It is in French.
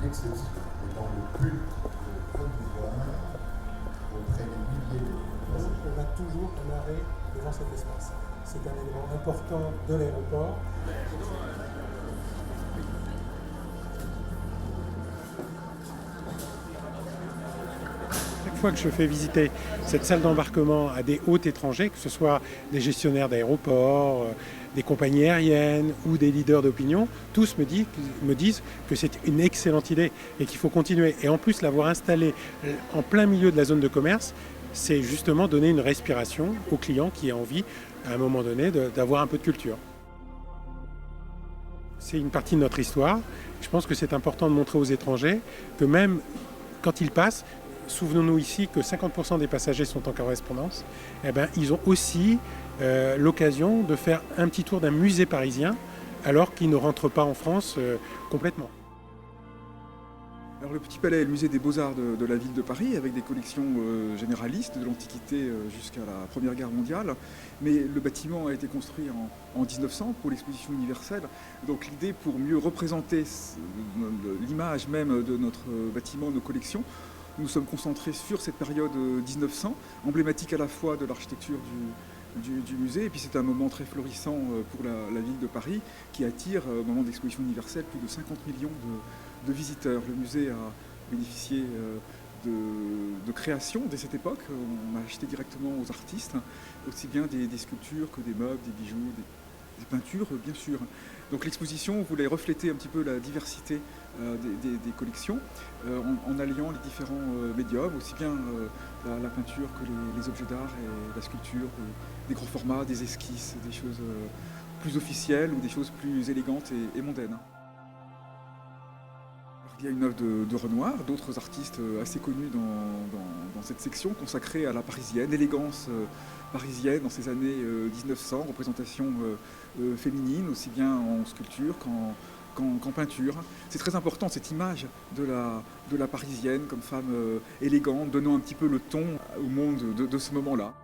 une exception. Et dans le culte de Côte d'Ivoire, auprès des milliers de personnes. On va toujours un arrêt devant cet espace. C'est un élément important de l'aéroport. Chaque fois que je fais visiter cette salle d'embarquement à des hôtes étrangers, que ce soit des gestionnaires d'aéroports, des compagnies aériennes ou des leaders d'opinion, tous me disent que c'est une excellente idée et qu'il faut continuer. Et en plus, l'avoir installé en plein milieu de la zone de commerce, c'est justement donner une respiration aux clients qui ont envie, à un moment donné, d'avoir un peu de culture. C'est une partie de notre histoire. Je pense que c'est important de montrer aux étrangers que même quand ils passent, souvenons-nous ici que 50% des passagers sont en correspondance, eh ben, ils ont aussi l'occasion de faire un petit tour d'un musée parisien alors qu'ils ne rentrent pas en France complètement. Alors, le Petit Palais est le musée des Beaux-Arts de la ville de Paris, avec des collections généralistes de l'Antiquité jusqu'à la Première Guerre mondiale. Mais le bâtiment a été construit en 1900 pour l'exposition universelle. Donc l'idée, pour mieux représenter l'image même de notre bâtiment, nos collections, nous sommes concentrés sur cette période 1900, emblématique à la fois de l'architecture du musée, et puis c'est un moment très florissant pour la ville de Paris, qui attire, au moment de l'exposition universelle, plus de 50 millions de visiteurs. Le musée a bénéficié de création dès cette époque. On a acheté directement aux artistes, aussi bien des sculptures que des meubles, des bijoux, des peintures, bien sûr. Donc l'exposition voulait refléter un petit peu la diversité des collections en alliant les différents médiums, aussi bien la peinture que les objets d'art et la sculpture, des grands formats, des esquisses, des choses plus officielles ou des choses plus élégantes et mondaines. Il y a une œuvre de Renoir, d'autres artistes assez connus dans cette section consacrée à la parisienne, l'élégance parisienne dans ces années 1900, représentation féminine, aussi bien en sculpture qu'en peinture. C'est très important cette image de la parisienne comme femme élégante, donnant un petit peu le ton au monde de ce moment-là.